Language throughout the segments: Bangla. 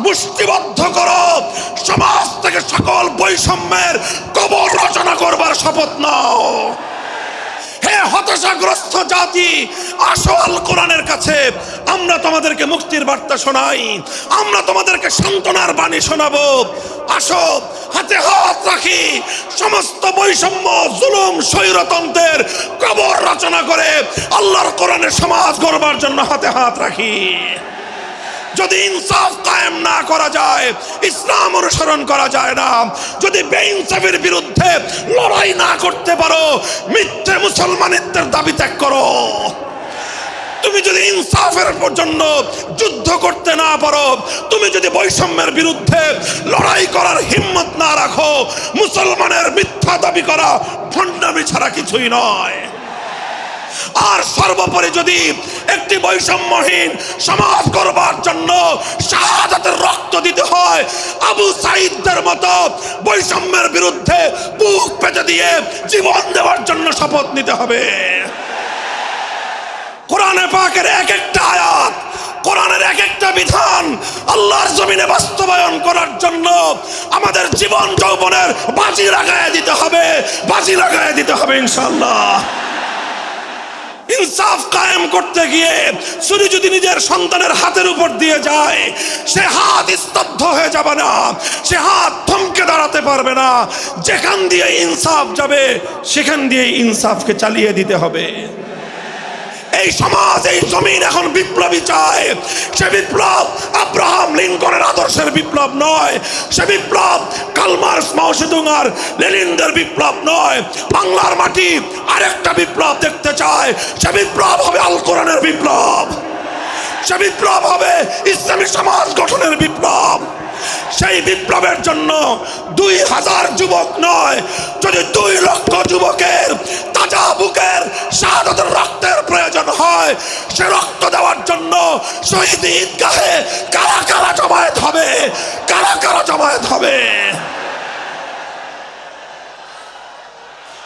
মুষ্টিবদ্ধ করো, সমাজ থেকে সকল বৈষম্যের কবর রচনা করবার শপথ নাও। হে হতাশাগ্রস্ত জাতি, আসো আল কোরআনের কাছে, আমরা তোমাদেরকে মুক্তির বার্তা শোনাই, আমরা তোমাদেরকে সান্ত্বনার বাণী শোনাবো। আসো হাতে হাত রাখি, সমস্ত বৈষম্য, জুলুম, স্বৈরতন্ত্রের কবর রচনা করে আল্লাহর কোরআনের সমাজ গড়বার জন্য হাতে হাত রাখি। যদি ইনসাফ কায়েম না করা যায়, ইসলাম অনুসরণ করা যায় না, যদি বেইনসাফের বিরুদ্ধে লড়াই না করতে পারো, মিথ্যে মুসলমানিত্বের দাবি ত্যাগ করো। তুমি যদি ইনসাফের জন্য যুদ্ধ করতে না পারো, তুমি যদি বৈষম্যের বিরুদ্ধে লড়াই করার হিম্মত না রাখো, মুসলমানের মিথ্যা দাবি করা ভণ্ডামি ছাড়া কিছুই নয়। আর সর্বোপরি যদি একটি বৈষম্যহীন সমাজ গড়বার জন্য শাহাদাতের রক্ত দিতে হয়, আবু সাঈদদের মতো বৈষম্যের বিরুদ্ধে বুক পেতে দিয়ে জীবন দেওয়ার জন্য শপথ নিতে হবে। কোরআনে পাকের এক একটা আয়াত, কোরআনের এক একটা বিধান আল্লাহর জমিনে বাস্তবায়ন করার জন্য আমাদের জীবন যৌবনের বাজি লাগায় দিতে হবে, বাজি লাগায় দিতে হবে ইনশাআল্লাহ। ইনসাফ কায়েম করতে গিয়ে ছুরি যদি নিজের সন্তানের হাতের উপর দিয়ে যায়, সে হাত স্তব্ধ হয়ে যাবে না, সে হাত থমকে দাঁড়াতে পারবে না। যেখান দিয়ে ইনসাফ যাবে সেখান দিয়ে ইনসাফকে চালিয়ে দিতে হবে। এই সমাজ, এই জমিন এখন বিপ্লবী চায়। সে বিপ্লব আব্রাহাম লিঙ্কনের আদর্শের বিপ্লব নয়, সে বিপ্লব কার্ল মার্কস, মাও সেতুং আর লেনিনদের বিপ্লব নয়। বাংলার মাটি আরেকটা বিপ্লব দেখতে চায়, সে বিপ্লব হবে আল কোরআনের বিপ্লব, সে বিপ্লব হবে ইসলামী সমাজ গঠনের বিপ্লব। সেই বিপ্লবের জন্য 2000 যুবক নয়, যদি 2 লক্ষ যুবকের তাজা বুকের শাহাদাতের রক্তের প্রয়োজন হয়, সে রক্ত দেওয়ার জন্য শহীদ ঈদগাহে কারা কারা জমায়েত হবে, কারা কারা জমায়েত হবে।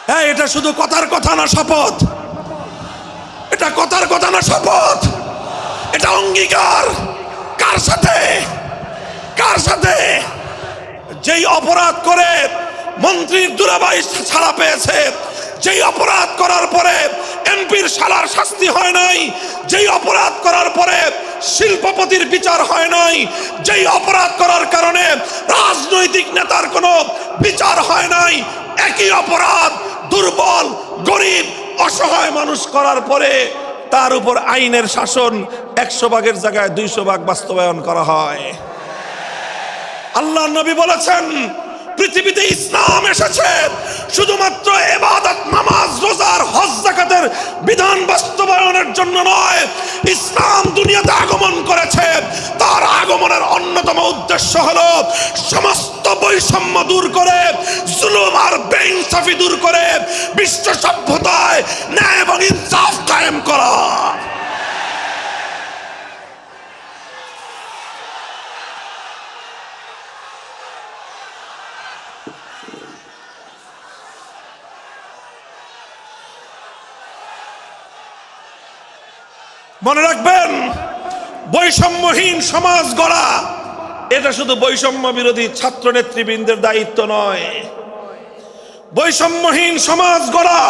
হ্যাঁ, এটা শুধু কথার কথা না, শপথ। এটা কথার কথা না, শপথ। এটা অঙ্গীকার। কার সাথে? কার সাথে? যেই অপরাধ করে মন্ত্রীর দুলাভাই ছাড়া পেয়েছে, যেই অপরাধ করার পরে এমপির শালার শাস্তি হয় নাই, যেই অপরাধ করার পরে শিল্পপতির বিচার হয় নাই, যেই অপরাধ করার কারণে রাজনৈতিক নেতার কোনো বিচার হয় নাই, একই অপরাধ দুর্বল, গরিব, অসহায় মানুষ করার পরে তার উপর আইনের শাসন 100 ভাগের জায়গায় 200 ভাগ বাস্তবায়ন করা হয়। আল্লাহ নবী বলেছেন, পৃথিবীতে ইসলাম এসেছে শুধুমাত্র ইবাদত, নামাজ, রোজার, হজ, যাকাতের বিধান বাস্তবায়নের জন্য নয়। ইসলাম দুনিয়াতে আগমন করেছে, তার আগমনের অন্যতম উদ্দেশ্য হলো সমস্ত বৈষম্য দূর করে, জুলুম আর বেইনসাফি দূর করে বিশ্ব সভ্যতায় ন্যায় এবং ইনসাফ কায়েম করা। মনে রাখবেন, বৈষম্যহীন সমাজ গড়া এটা শুধু বৈষম্য বিরোধী ছাত্র নেতৃবৃন্দের দায়িত্ব নয়। বৈষম্যহীন সমাজ গড়া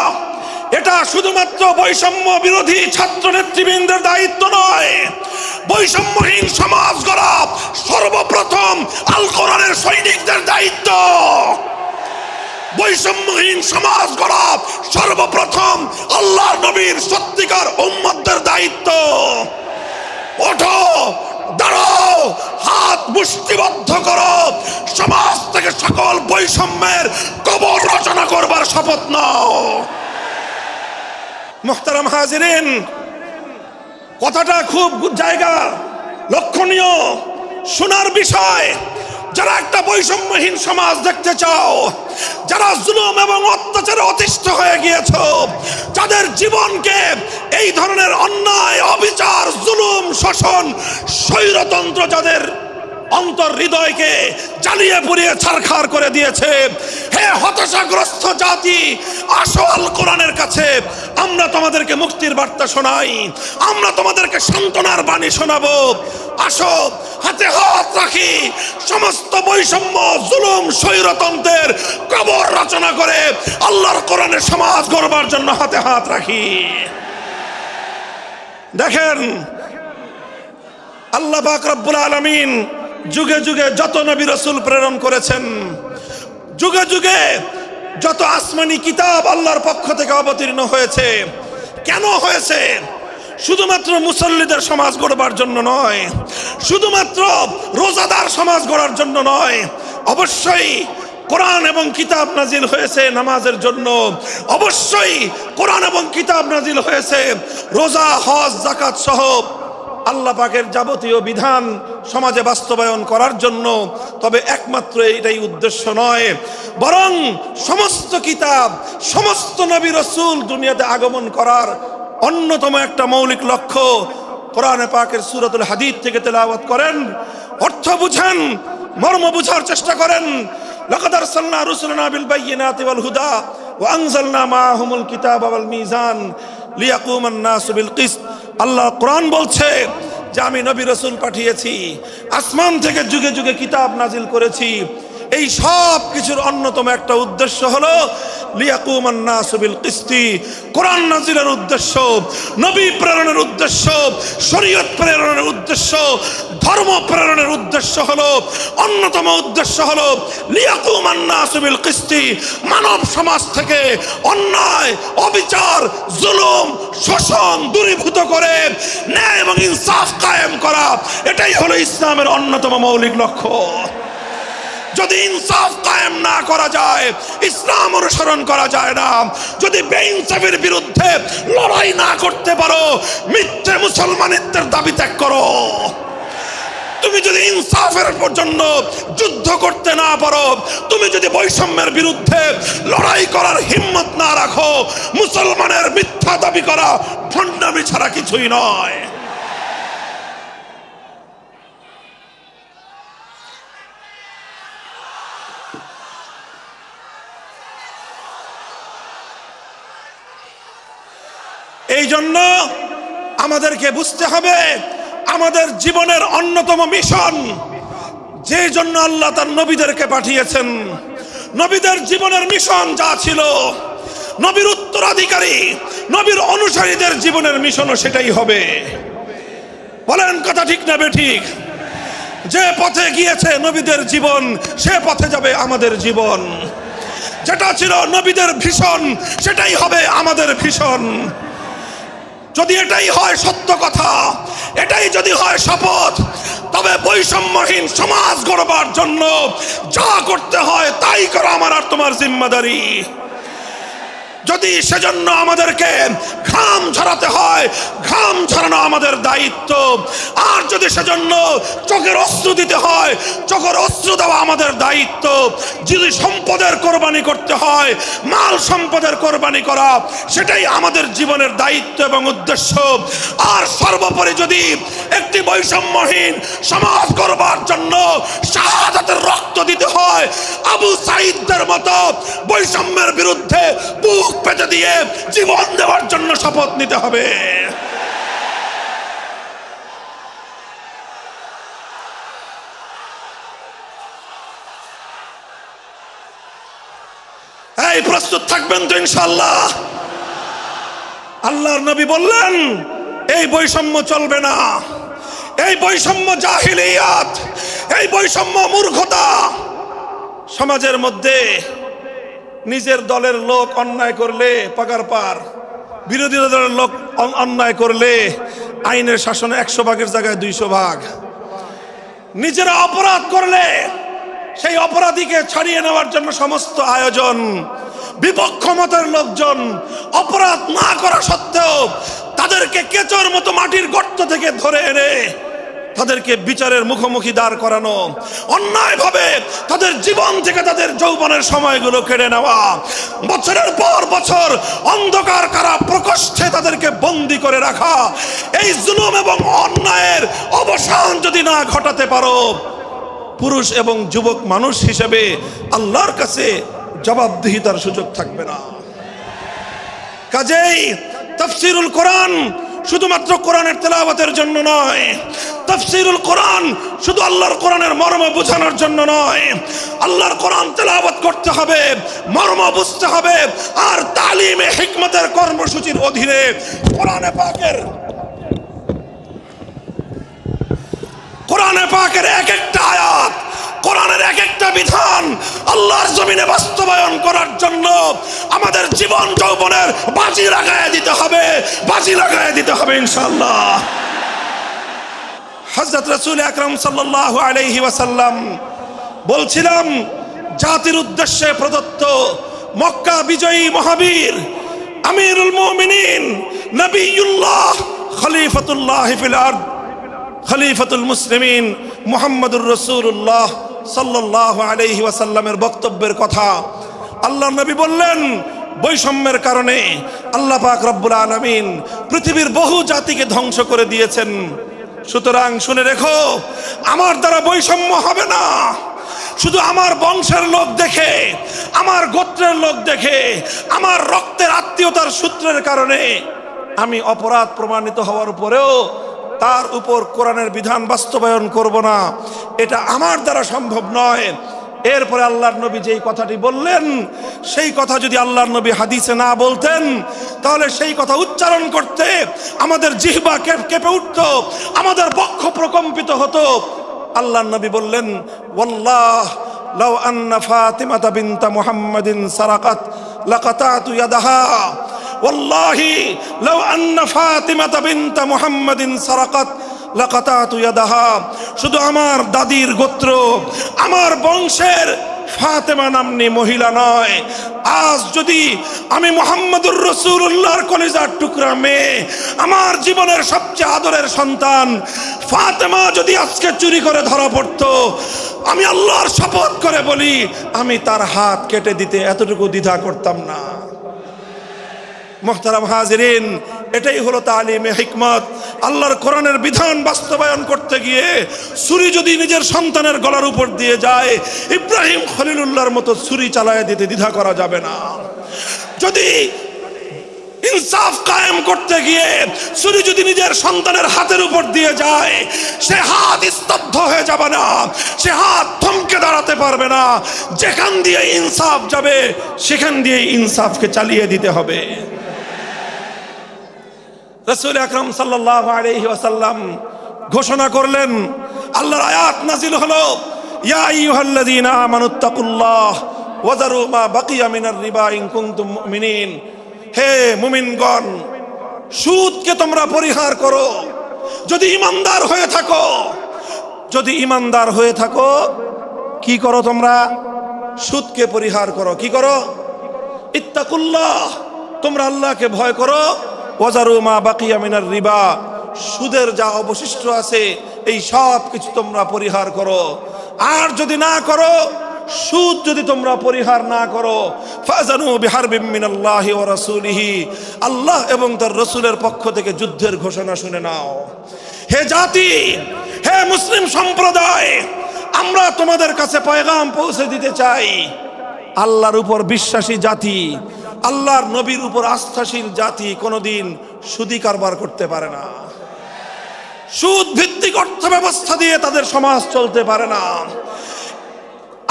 এটা শুধুমাত্র বৈষম্য বিরোধী ছাত্র নেতৃবৃন্দের দায়িত্ব নয়। বৈষম্যহীন সমাজ গড়া সর্বপ্রথম আল কোরআনের সৈনিকদের দায়িত্ব। বৈষম্যহীন সমাজ গড়া সর্বপ্রথম আল্লাহর নবীর সত্যিকার উম্মতদের দায়িত্ব। ওঠো, দাঁড়াও, হাত মুষ্টিবদ্ধ করো, সমাজ থেকে সকল বৈষম্যের কবর রচনা করবার শপথ নাও। মুহতারাম হাজিরিন, কথাটা খুব জায়গা লক্ষণীয়, শোনার বিষয়। যারা একটা বৈষম্যহীন সমাজ দেখতে চাও, যারা জুলুম এবং অত্যাচারে অতিষ্ঠ হয়ে গিয়েছ, যাদের জীবনকে এই ধরনের অন্যায়, অবিচার, জুলুম, শোষণ, স্বৈরতন্ত্র যাদের অন্তর হৃদয়কে জ্বালিয়ে পুড়িয়ে ছারখার করে দিয়েছে, হে হতাশাগ্রস্ত জাতি, আসো আল কোরআনের কাছে, আমরা তোমাদেরকে মুক্তির বার্তা শোনাই, আমরা তোমাদেরকে সান্ত্বনার বাণী শোনাবো। আসো হাতে হাত রাখি, সমস্ত বৈষম্য, জুলুম, স্বৈরতন্ত্রের কবর রচনা করে আল্লাহর কোরআনের সমাজ গড়বার জন্য হাতে হাত রাখি। দেখেন, আল্লাহ পাক রব্বুল আলামিন যুগে যুগে যত নবী রাসূল প্রেরণ করেছেন, যুগে যুগে যত আসমানি কিতাব আল্লাহর পক্ষ থেকে অবতীর্ণ হয়েছে, কেন হয়েছে? শুধুমাত্র মুসল্লিদের সমাজ গড়বার জন্য নয়, শুধুমাত্র রোজাদার সমাজ গড়ার জন্য নয়, অবশ্যই কোরআন এবং কিতাব নাজিল হয়েছে নামাজের জন্য, অবশ্যই কোরআন এবং কিতাব নাজিল হয়েছে রোজা, হজ, যাকাত সহ আল্লাহ পাকের যাবতীয় বিধান সমাজে বাস্তবায়ন করার জন্য। তবে একমাত্র এটাই উদ্দেশ্য নয়, বরং সমস্ত কিতাব, সমস্ত নবী রাসূল দুনিয়াতে আগমন করার অন্যতম একটা মৌলিক লক্ষ্য। কোরআনে পাকের সূরাতুল হাদীদ থেকে তেলাওয়াত করেন, অর্থ বুঝেন, মর্ম বুঝার চেষ্টা করেন। লাকাদ আরসালনা রুসুলানা বিল বায়িনাতি ওয়াল হুদা ওয়া আনজালনা মাআহুমুল কিতাবা ওয়াল মিজান লিয়াকুমান নাসু বিল কিসত। আল্লাহ কোরআন বলছে যে আমি নবী রাসূল পাঠিয়েছি, আসমান থেকে যুগে যুগে কিতাব নাজিল করেছি। এই সব কিছুর অন্যতম একটা উদ্দেশ্য হলো লিয়াকুমান নাসু বিল কিসতি। কোরআন নাজিলের উদ্দেশ্য, নবী প্রেরণের উদ্দেশ্য, শরীয়ত প্রেরণের উদ্দেশ্য, ধর্ম প্রেরণের উদ্দেশ্য হলো, অন্যতম উদ্দেশ্য হলো লিয়াকুমান নাসু বিল কিসতি। মানব সমাজ থেকে অন্যায়, অবিচার, জুলুম, শোষণ দূরীভূত করে ন্যায় এবং ইনসাফ কায়েম করা, এটাই হলো ইসলামের অন্যতম মৌলিক লক্ষ্য। যদি ইনসাফ কায়েম না করা যায়, ইসলাম অনুসরণ করা যায় না। যদি বেইনসাফের বিরুদ্ধে লড়াই না করতে পারো, মিথ্যে মুসলমানিত্বের দাবি ত্যাগ করো। তুমি যদি ইনসাফের জন্য যুদ্ধ করতে না পারো, তুমি যদি বৈষম্যের বিরুদ্ধে লড়াই করার হিম্মত না রাখো, মুসলমানের মিথ্যা দাবি করা ভণ্ডামি ছাড়া কিছুই নয়। এই জন্য আমাদেরকে বুঝতে হবে, আমাদের জীবনের অন্যতম মিশন, যে জন্য আল্লাহ তার নবীদেরকে পাঠিয়েছেন, নবীদের জীবনের মিশন যা ছিল, নবীর উত্তরাধিকারী, নবীর অনুসারীদের জীবনের মিশনও সেটাই হবে। বলেন কথা ঠিক না বেঠিক? যে পথে গিয়েছে নবীদের জীবন, সে পথে যাবে আমাদের জীবন। যেটা ছিল নবীদের ভীষণ, সেটাই হবে আমাদের ভীষণ। যদি এটাই হয় সত্য কথা, এটাই যদি হয় শপথ, তবে বৈষম্যহীন সমাজ গড়বার জন্য যা করতে হয় তাই করা আমার আর তোমার জিম্মাদারি। যদি সেজন্য আমাদেরকে ঘাম ঝরাতে হয়, ঘাম ঝরানো আমাদের দায়িত্ব। আর যদি সেজন্য চোখের অশ্রু দিতে হয়, চোখের অশ্রু দেওয়া আমাদের দায়িত্ব। যদি সম্পদের কোরবানি করতে হয়, মাল সম্পদের কোরবানি করা, সেটাই আমাদের জীবনের দায়িত্ব এবং উদ্দেশ্য। আর সর্বোপরি যদি একটি বৈষম্যহীন সমাজ গড়বার জন্য শাহাদাতের রক্ত দিতে হয়, আবু সাঈদদের মতো বৈষম্যের বিরুদ্ধে বুক পেতে দিয়ে জীবন দেওয়ার জন্য শপথ নিতে হবে। এই প্রস্তুত থাকবেন তো ইনশাআল্লাহ? আল্লাহর নবী বললেন এই বৈষম্য চলবে না, এই বৈষম্য জাহিলিয়াত, এই বৈষম্য মূর্খতা। সমাজের মধ্যে নিজের দলের লোক অন্যায় করলে পাগার পার, বিরোধী দলের লোক অন্যায় করলে আইনের শাসনে 100 ভাগের জায়গায় 200 ভাগ। নিজেরা অপরাধ করলে সেই অপরাধীকে ছাড়িয়ে নেওয়ার জন্য সমস্ত আয়োজন। বিপক্ষ মতের লোকজন অপরাধ না করা সত্ত্বেও তাদেরকে কেচোর মতো মাটির গর্ত থেকে ধরে এনে তাদেরকে বিচারের মুখোমুখি দাঁড় করানো, অন্যায়ভাবে তাদের জীবন থেকে তাদের যৌবনের সময়গুলো কেড়ে নেওয়া, বছরের পর বছর অন্ধকার কারা প্রকোষ্ঠে তাদেরকে বন্দী করে রাখা। এই জুলুম এবং অন্যায়ের অবসান যদি না ঘটাতে পারো, পুরুষ এবং যুবক মানুষ হিসেবে আল্লাহর কাছে জবাবদিহিতার সুযোগ থাকবে না। কাজেই তাফসীরুল কোরআন শুধুমাত্র কোরআনের তেলাওয়াতের জন্য নয়, তাফসীরুল কোরআন শুধু আল্লাহর কোরআনের মর্ম বোঝানোর জন্য নয়, আল্লাহর কোরআন তেলাওয়াত করতে হবে, মর্ম বুঝতে হবে, আর তালিমে হিকমতের কর্মসূচির অধীনে কোরআনে পাকের এক একটা আয়াত, কোরআনের এক একটা বিধান আল্লাহর জমিনে বাস্তবায়ন করার জন্য আমাদের জীবন যৌবনের বাজি লাগায় দিতে হবে ইনশাআল্লাহ। হযরত রাসূল আকরাম সাল্লাল্লাহু আলাইহি ওয়াসাল্লাম বলছিলাম, জাতির উদ্দেশ্যে প্রদত্ত মক্কা বিজয়ী মহাবীর আমিরুল মুমিনিন নবিয়ুল্লাহ খলিফাতুল্লাহ ফিল আরদ খলিফাতুল মুসলিমিন মুহাম্মদুর রাসূলুল্লাহ সাল্লাল্লাহু আলাইহি ওয়াসাল্লামের বক্তব্যের কথা আল্লাহর নবী বললেন, বৈষম্যের কারণে আল্লাহ পাক রব্বুল আলামিন পৃথিবীর বহু জাতিকে ধ্বংস করে দিয়েছেন। সুতরাং শুনে রেখো, আমার দ্বারা বৈষম্য হবে না। শুধু আমার বংশের লোক দেখে, আমার গোত্রের লোক দেখে, আমার রক্তের আত্মীয়তার সূত্রের কারণে আমি অপরাধ প্রমাণিত হওয়ার পরেও তার উপর কোরআনের বিধান বাস্তবায়ন করব না, এটা আমার দ্বারা সম্ভব নয়। এরপরে আল্লাহর নবী যেই কথাটি বললেন, সেই কথা যদি আল্লাহর নবী হাদিসে না বলতেন, তাহলে সেই কথা উচ্চারণ করতে আমাদের জিহ্বা কেঁপে উঠত, আমাদের বক্ষ প্রকম্পিত হতো। আল্লাহর নবী বললেন, ওয়াল্লাহ লাউ আন্না ফাতিমাতা বিনতা মুহাম্মাদিন সারাকাত লাকাতাতু ইয়াদাহা, ওয়াল্লাহি লাউ আন্না ফাতিমাতা বিনতা মুহাম্মাদিন সারাকাত লাকাতাতু ইয়াদাহা। শুধু আমার দাদির গোত্র, আমার বংশের ফাতেমা নামনি মহিলা নয়, আজ যদি আমি মুহাম্মদুর রাসূলুল্লাহর কলিজার টুকরা মেয়ে, আমার জীবনের সবচেয়ে আদরের সন্তান ফাতেমা যদি আজকে চুরি করে ধরা পড়তো, আমি আল্লাহর শপথ করে বলি, আমি তার হাত কেটে দিতে এতটুকু দ্বিধা করতাম না। মুহতারাম হাজিরিন, এটাই হলো তালিমে হিকমত। আল্লাহর কোরআনের বিধান বাস্তবায়ন করতে গিয়ে ছুরি যদি নিজের সন্তানের গলার উপর দিয়ে যায়, ইব্রাহিম খলিলুল্লাহর মতো ছুরি চালায় দিতে দ্বিধা করা যাবে না। যদি ইনসাফ কায়েম করতে গিয়ে ছুরি যদি নিজের সন্তানের হাতের উপর দিয়ে যায়, সে হাত স্তব্ধ হয়ে যাবে না, সে হাত থমকে দাঁড়াতে পারবে না। যেখান দিয়ে ইনসাফ যাবে সেখান দিয়ে ইনসাফকে চালিয়ে দিতে হবে। রাসূল আকরাম সাল্লাল্লাহু আলাইহি ওয়াসাল্লাম ঘোষণা করলেন, আল্লাহর আয়াত নাজিল হলো, ইয়া আইয়ুহাল্লাযীনা আমানুত্তাকুল্লাহ ওয়া যারু মা বাকিয়া মিনার রিবা ইন কুনতুম মুমিনিন। হে মুমিনগণ, সুদকে তোমরা পরিহার করো যদি ঈমানদার হয়ে থাকো। যদি ঈমানদার হয়ে থাকো, কি করো তোমরা? সুদকে পরিহার করো। কি করো? ইত্তাকুল্লাহ, তোমরা আল্লাহকে ভয় করো। ওয়াজারু মা বাকিয়া মিনার রিবা, সুদের যা অবশিষ্ট আছে এই সব কিছু তোমরা পরিহার করো। আর যদি না করো, সুদ যদি তোমরা পরিহার না করো, ফাজানু বিহারবিম মিনাল্লাহি ওয়া রাসূলিহি, আল্লাহ এবং তার রাসূলের পক্ষ থেকে যুদ্ধের ঘোষণা শুনে নাও। হে জাতি, হে মুসলিম সম্প্রদায়, আমরা তোমাদের কাছে পয়গাম পৌঁছে দিতে চাই, আল্লাহর উপর বিশ্বাসী জাতি, আল্লাহর নবীর উপর আস্থাশীল জাতি কোনোদিন সুদি কারবার করতে পারে না। সুদ ভিত্তিক অর্থ ব্যবস্থা দিয়ে তাদের সমাজ চলতে পারে না।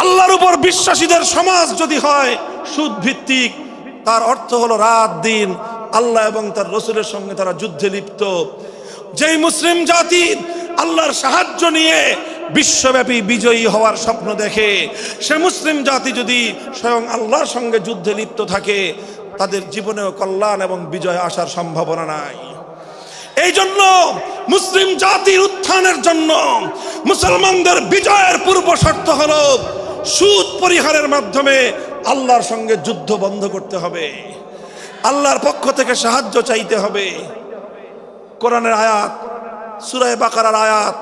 আল্লাহর উপর বিশ্বাসীদের সমাজ যদি হয় সুদ ভিত্তিক, তার অর্থ হলো রাত দিন আল্লাহ এবং তার রাসূলের সঙ্গে তারা যুদ্ধে লিপ্ত। যেই মুসলিম জাতি আল্লাহর সাহায্য নিয়ে বিশ্বব্যাপী বিজয়ী হওয়ার স্বপ্ন দেখে, সে মুসলিম জাতি যদি স্বয়ং আল্লাহর সঙ্গে যুদ্ধে লিপ্ত থাকে, তাদের জীবনেও কল্যাণ এবং বিজয় আসার সম্ভাবনা নাই। এই জন্য মুসলিম জাতির উত্থানের জন্য, মুসলমানদের বিজয়ের পূর্ব শর্ত হলো সুদ পরিহারের মাধ্যমে আল্লাহর সঙ্গে যুদ্ধ বন্ধ করতে হবে, আল্লাহর পক্ষ থেকে সাহায্য চাইতে হবে। কোরআনের আয়াত, সূরা বাকারার আয়াত,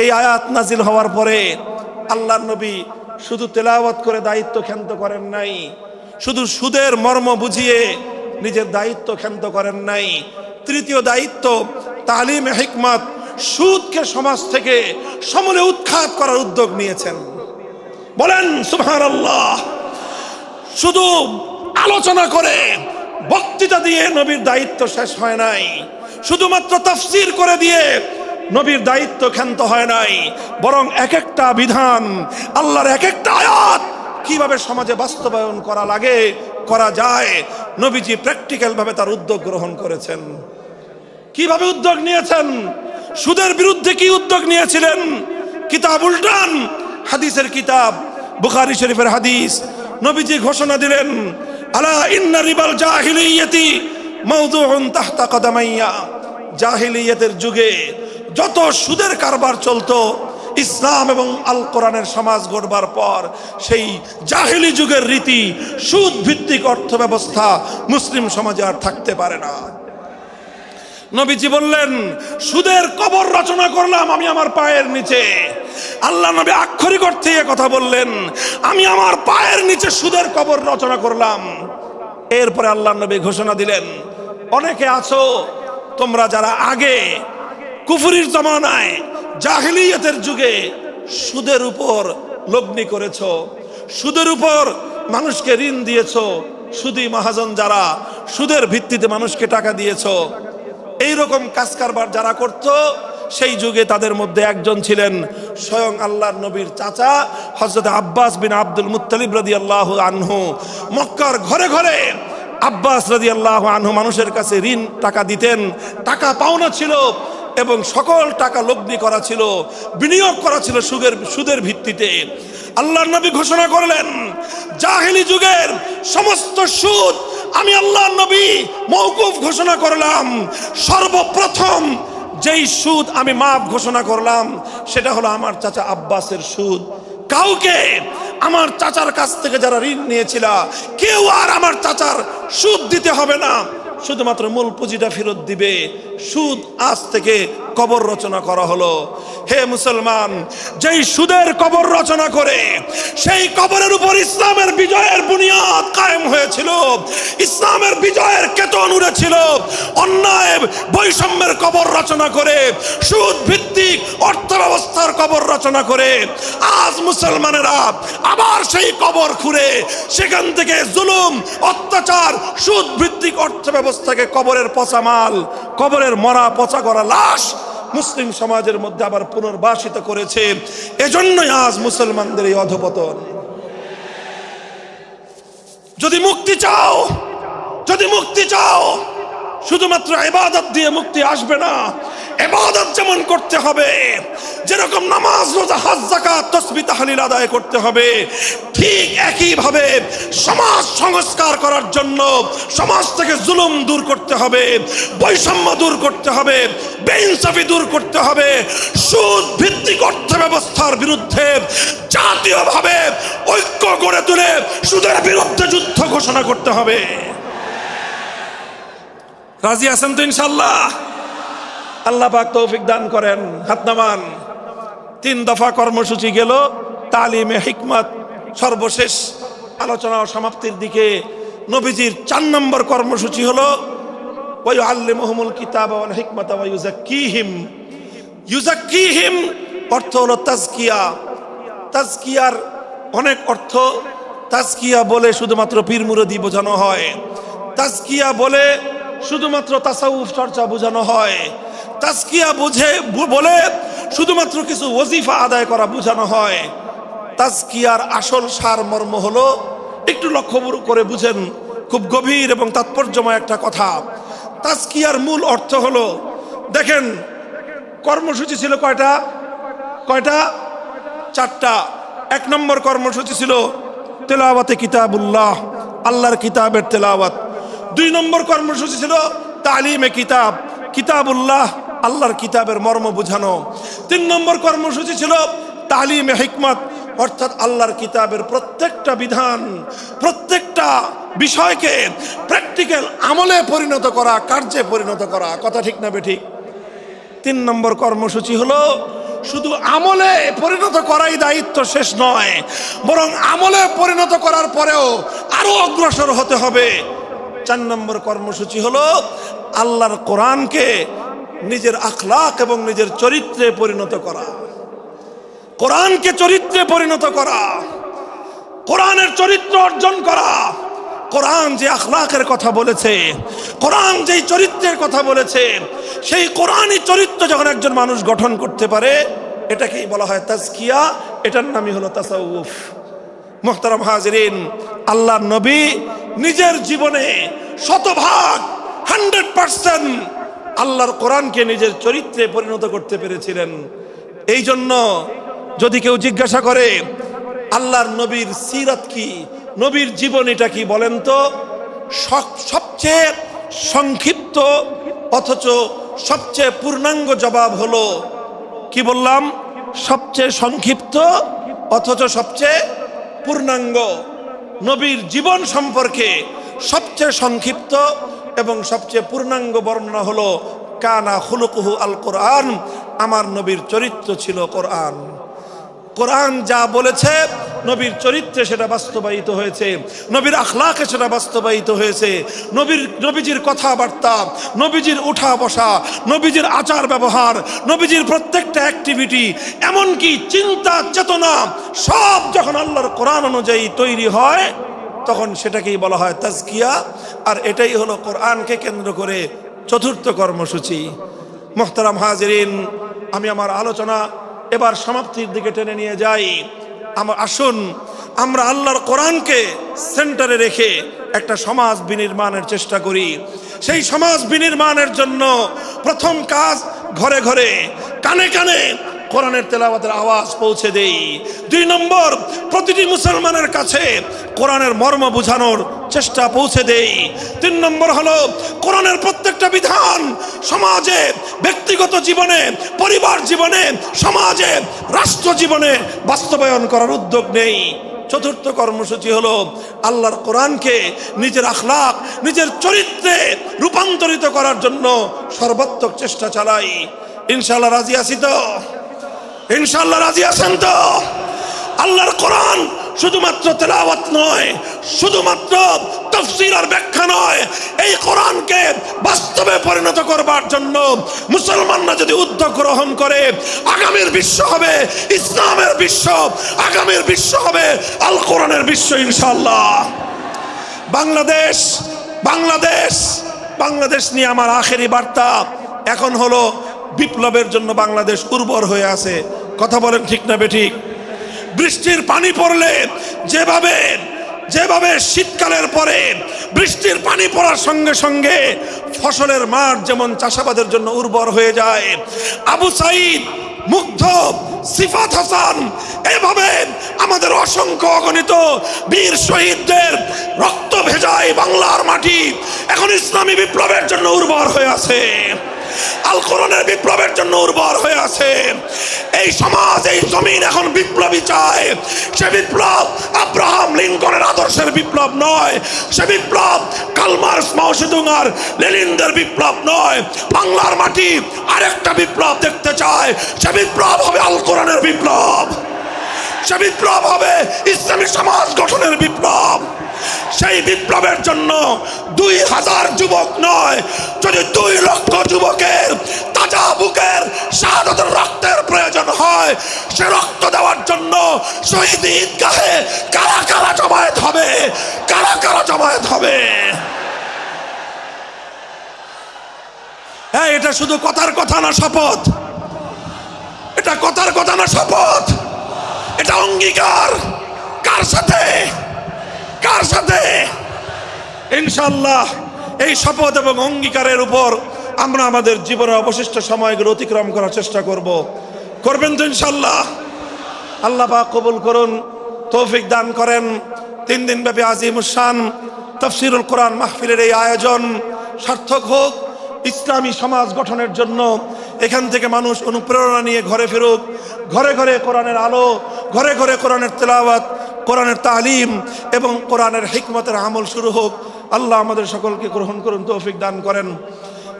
এই আয়াত নাজিল হওয়ার পরে আল্লাহর নবী শুধু তেলাওয়াত করে দায়িত্ব ক্ষান্ত করেন নাই, শুধু সুদের মর্ম বুঝিয়ে নিজের দায়িত্ব ক্ষান্ত করেন নাই। তৃতীয় দায়িত্ব তালিমে হিকমত, সুদকে সমাজ থেকে সমূলে উৎখাত করার উদ্যোগ নিয়েছেন। বলেন সুবহানাল্লাহ। শুধু আলোচনা করে, বক্তৃতা দিয়ে নবীর দায়িত্ব শেষ হয় নাই, শুধুমাত্র তাফসীর করে দিয়ে নবীর দায়িত্ব ক্ষান্ত হয় নাই, বরং এক একটা বিধান, আল্লাহর এক একটা আয়াত কিভাবে সমাজে বাস্তবায়ন করা লাগে, করা যায়, নবীজি প্র্যাকটিক্যাল ভাবে তার উদ্যোগ গ্রহণ করেছেন। কিভাবে উদ্যোগ নিয়েছেন? সুদের বিরুদ্ধে কি উদ্যোগ নিয়েছিলেন? কিতাব উল্টান, হাদিসের কিতাব, বুখারী শরীফের হাদিস, নবীজি ঘোষণা দিলেন, আলা ইন্না রিবাল জাহিলিয়াতি মাওদুউন তাহতা কদামাইয়া। জাহিলিয়াতের যুগে যত সুদের কারবার চলতো, ইসলাম এবং আল কোরআনের সমাজ গড়বার পর সেই জাহিলি যুগের রীতি, সুদ ভিত্তিক অর্থ ব্যবস্থা মুসলিম সমাজে আর থাকতে পারে না। নবীজি বললেন, সুদের কবর রচনা করলাম আমি আমার পায়ের নিচে। আল্লাহ নবী আক্ষরিক অর্থে কথা বললেন, আমি আমার পায়ের নিচে সুদের কবর রচনা করলাম। এরপরে আল্লাহ নবী ঘোষণা দিলেন, অনেকে আছো তোমরা যারা আগে কুফরির জমানায় জাহিলিয়াতের যুগে সুদের উপর লগ্নি করেছো, সুদের উপর মানুষকে ঋণ দিয়েছো, সুদী মহাজন যারা সুদের ভিত্তিতে মানুষকে টাকা দিয়েছো, এইরকম কাজ কারবার যারা করত, সেই যুগে তাদের মধ্যে একজন ছিলেন স্বয়ং আল্লাহর নবীর চাচা হযরত আব্বাস বিন আব্দুল মুত্তালিব রাদিয়াল্লাহু আনহু। মক্কার ঘরে ঘরে আব্বাস রাদিয়াল্লাহু আনহু মানুষের কাছে ঋণ টাকা দিতেন, টাকা পাওনা ছিল এবং সকল টাকা লগ্নি করা ছিল, বিনিয়োগ করা ছিল সুদের ভিত্তিতে। আল্লাহর নবী ঘোষণা করলেন, জাহেলি যুগের সমস্ত সুদ আমি আল্লাহর নবী মওকুফ ঘোষণা করলাম। সর্বপ্রথম যেই সুদ আমি মাফ ঘোষণা করলাম সেটা হলো আমার চাচা আব্বাসের সুদ। কাউকে আমার চাচার কাছ থেকে যারা ঋণ নিয়েছিল, কেউ আর আমার চাচার সুদ দিতে হবে না, শুধুমাত্র মূল পুঁজিটা ফেরত দিবে। সুদ আজ থেকে কবর রচনা করা হলো। হে মুসলমান, যেই সুদের কবর রচনা করে সেই কবরের উপর ইসলামের বিজয়ের বুনিয়াদ কায়েম হয়েছিল, ইসলামের বিজয়ের কেতন উড়েছিল। অন্যায় বৈষম্যের কবর রচনা করে, সুদ ভিত্তিক অর্থ ব্যবস্থার কবর রচনা করে আজ মুসলমানেরা আবার সেই কবর খুঁড়ে সেখান থেকে জুলুম, অত্যাচার, সুদ ভিত্তিক অর্থ ব্যবস্থাকে কবরের পচা মাল, কবরের মরা পচা করা লাশ মুসলিম সমাজের মধ্যে আবার পুনর্বাসিত করেছে। এজন্যই আজ মুসলমানদের এই অধপতন। যদি মুক্তি চাও, যদি মুক্তি চাও, শুধুমাত্র ইবাদত দিয়ে মুক্তি আসবে না। ইবাদত যেমন করতে হবে, যেরকম নামাজ, রোজা, হজ, যাকাত, তাসবিহ, তাহলিল আদায় করতে হবে, ঠিক একই ভাবে সমাজ সংস্কার করার জন্য সমাজ থেকে জুলুম দূর করতে হবে, বৈষম্য দূর করতে হবে, বেইনসাফি দূর করতে হবে, সুদ ভিত্তিক অর্থ ব্যবস্থার বিরুদ্ধে জাতীয়ভাবে ঐক্য গড়ে তুলে সুদের বিরুদ্ধে যুদ্ধ ঘোষণা করতে হবে। রাজি আছেন তো ইনশাআল্লাহ? আল্লাহ পাক তৌফিক দান করেন। হাত নামান। 3 দফা কর্মসূচি গেল, তালিমে হিকমত সর্বশেষ আলোচনা ও সমাপ্তির দিকে। নবীজির 4 নম্বর কর্মসূচি হলো ওয়া ইউআল্লিমুহুমুল কিতাবা ওয়াল হিকমাতা ওয়া ইউযাক্কিহিম। ইউযাক্কিহিম অর্থ হলো তাজকিয়া। তাজকিয়ার অনেক অর্থ। তাজকিয়া বলে শুধুমাত্র পীর মুরিদি বোঝানো হয়, তাজকিয়া বলে শুধুমাত্র তাসাউফ চর্চা বোঝানো হয়, তাজকিয়া বলে শুধুমাত্র কিছু ওজিফা আদায় করা বোঝানো হয়। তাজকিয়ার আসল সারমর্ম হলো, একটু লক্ষ্য করে বুঝেন, খুব গভীর এবং তাৎপর্যময় একটা কথা। তাজকিয়ার মূল অর্থ হলো, দেখেন কর্মসূচি ছিল কয়টা? 4টা। 1 নম্বর কর্মসূচি ছিল তেলাওয়াতে কিতাবুল্লাহ, আল্লাহর কিতাবের তেলাওয়াত। 2 নম্বর কর্মসূচি ছিল তালিমে কিতাব, কিতাবুল্লাহ, আল্লাহর কিতাবের মর্ম বুঝানো। 3 নম্বর কর্মসূচি ছিল তালিমে হিকমত, অর্থাৎ আল্লাহর কিতাবের প্রত্যেকটা বিধান, প্রত্যেকটা বিষয়কে প্র্যাকটিক্যাল আমলে পরিণত করা, কার্যে পরিণত করা। কথা ঠিক না বেঠিক? 3 নম্বর কর্মসূচি হলো শুধু আমলে পরিণত করাই দায়িত্ব শেষ নয়, বরং আমলে পরিণত করার পরেও আরো অগ্রসর হতে হবে। 4 নম্বর কর্মসূচি হলো আল্লাহর কোরআনকে নিজের আখলাক এবং নিজের চরিত্রে পরিণত করা। কোরআনকে চরিত্রে পরিণত করা, কোরআনের চরিত্র অর্জন করা। কোরআন যে আখলাকের কথা বলেছে, কোরআন যেই চরিত্রের কথা বলেছে, সেই কোরআনই চরিত্র যখন একজন মানুষ গঠন করতে পারে, এটাকেই বলা হয় তাজকিয়া, এটার নামই হলো তাসাউফ। মুহতারাম হাজিরিন, আল্লাহর নবী নিজের জীবনে 100% আল্লাহর কোরআনকে নিজের চরিত্রে পরিণত করতে পেরেছিলেন। এই জন্য যদি কেউ জিজ্ঞাসা করে আল্লাহর নবীর সিরাত কি, নবীর জীবনীটা কি, বলেন তো সবচেয়ে সংক্ষিপ্ত অথচ সবচেয়ে পূর্ণাঙ্গ জবাব হলো, কি বললাম, সবচেয়ে সংক্ষিপ্ত অথচ সবচেয়ে পূর্ণাঙ্গ। নবীর জীবন সম্পর্কে সবচেয়ে সংক্ষিপ্ত এবং সবচেয়ে পূর্ণাঙ্গ বর্ণনা হলো কানা খুলুকুহু আল কোরআন, আমার নবীর চরিত্র ছিল কোরআন। কোরআন যা বলেছে নবীর চরিত্রে সেটা বাস্তবায়িত হয়েছে, নবীর আখলাকে সেটা বাস্তবায়িত হয়েছে। নবীজির কথাবার্তা, নবীজির উঠা বসা, নবীজির আচার ব্যবহার, নবীজির প্রত্যেকটা অ্যাক্টিভিটি, এমনকি চিন্তা চেতনা সব যখন আল্লাহর কোরআন অনুযায়ী তৈরি হয়, তখন সেটাকেই বলা হয় তাজকিয়া। আর এটাই হলো কোরআনকে কেন্দ্র করে চতুর্থ কর্মসূচি। মুহতারাম হাজিরিন, আমি আমার আলোচনা এবার সমাপ্তির দিকে টেনে নিয়ে যাই। আসুন আমরা আল্লাহর কোরআনকে সেন্টারে রেখে একটা সমাজ বিনির্মাণের চেষ্টা করি। সেই সমাজ বিনির্মাণের জন্য প্রথম কাজ, ঘরে ঘরে কানে কানে কোরআনের তেলাওয়াতের আওয়াজ পৌঁছে দেই। 2 নম্বর, প্রতিটি মুসলমানের কাছে কোরআনের মর্ম বোঝানোর চেষ্টা পৌঁছে দেই। 3 নম্বর হলো কোরআনের প্রত্যেকটা বিধান সমাজে, ব্যক্তিগত জীবনে, পরিবার জীবনে, সমাজে, রাষ্ট্র জীবনে বাস্তবায়ন করার উদ্যোগ নেই। চতুর্থ কর্মসূচি হলো আল্লাহর কোরআনকে নিজের আখলাক, নিজের চরিত্রে রূপান্তরিত করার জন্য সর্বাত্মক চেষ্টা চালাই। ইনশাআল্লাহ রাজি আছি তো? ইনশাআল্লাহ রাজি আছেন তো? আল্লাহর কোরআন শুধুমাত্র তেলাওয়াত নয়, শুধুমাত্র তাফসীর আর ব্যাখ্যা নয়, এই কোরআনকে বাস্তবে পরিণত করবার জন্য মুসলমানরা যদি উদ্যোগ গ্রহণ করে, আগামীর বিশ্ব হবে ইসলামের বিশ্ব, আগামীর বিশ্ব হবে আল কোরআনের বিশ্ব ইনশাআল্লাহ। বাংলাদেশ বাংলাদেশ বাংলাদেশ নিয়ে আমার আখেরি বার্তা এখন হলো, বিপ্লবের জন্য বাংলাদেশ উর্বর হয়ে আছে। কথা বলেন ঠিক না বেঠিক? বৃষ্টির পানি পড়লে যেভাবে যেভাবে শীতকালের পরে বৃষ্টির পানি পড়ার সঙ্গে সঙ্গে ফসলের মাঠ যেমন চাষাবাদের জন্য উর্বর হয়ে যায়, আবু সাইদ, মুগ্ধ, সিফাত হাসান, এভাবে আমাদের অসংখ্য অগণিত বীর শহীদদের রক্ত ভেজায় বাংলার মাটি এখন ইসলামী বিপ্লবের জন্য উর্বর হয়ে আছে, আল কোরআনের বিপ্লবের জন্য উর্বর হয়ে আছে। এই সমাজ, এই জমিন এখন বিপ্লবী চায়। সে বিপ্লব আব্রাহাম লিঙ্কনের আদর্শের বিপ্লব নয়, সে বিপ্লব কার্ল মার্কস, মাও সেতুং আর লেনিনদের বিপ্লব নয়। বাংলার মাটি আরেকটা বিপ্লব দেখতে চায়, সে বিপ্লব হবে আল কোরআনের বিপ্লব, সে বিপ্লব হবে ইসলামী সমাজ গঠনের বিপ্লব। সেই বিপ্লবের জন্য 2000 যুবক নয়, যদি 2 লক্ষ যুবকের তাজা বুকের শাহাদাতের রক্তের প্রয়োজন হয়, সে রক্ত দেওয়ার জন্য শহীদ ঈদগাহে কারা কারা জমায়েত হবে, কারা কারা জমায়েত হবে। হ্যাঁ, এটা শুধু কথার কথা না, শপথ। এটা কথার কথা না, শপথ। এটা অঙ্গীকার। কার সাথে? কার সাথে? ইনশাআল্লাহ এই শপথ এবং অঙ্গীকারের উপর আমরা আমাদের জীবনের অবশিষ্ট সময়গুলো অতিক্রম করার চেষ্টা করব। করবেন তো ইনশাআল্লাহ? আল্লাহ পাক কবুল করুন, তৌফিক দান করেন। 3 দিন ব্যাপী আজিমুস শান তাফসীরুল কোরআন মাহফিলের এই আয়োজন সার্থক হোক, ইসলামী সমাজ গঠনের জন্য এখান থেকে মানুষ অনুপ্রেরণা নিয়ে ঘরে ফেরুক, ঘরে ঘরে কোরআনের আলো, ঘরে ঘরে কোরআনের তেলাওয়াত, কোরআনের তালিম এবং কোরআনের হিকমতের আমল শুরু হোক। আল্লাহ আমাদের সকলকে গ্রহণ করুন, তৌফিক দান করেন।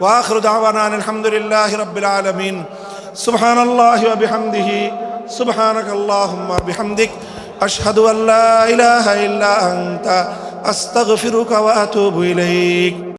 ওয়া আখিরু দাওয়ানা আলহামদুলিল্লাহি রাব্বিল আলামিন। সুবহানাল্লাহি ওয়া বিহামদিহি, সুবহানাকাল্লাহুম্মা বিহামদিক, আশহাদু আল্লা ইলাহা ইল্লা আনতা, আস্তাগফিরুকা ওয়া আতুবু ইলাইক।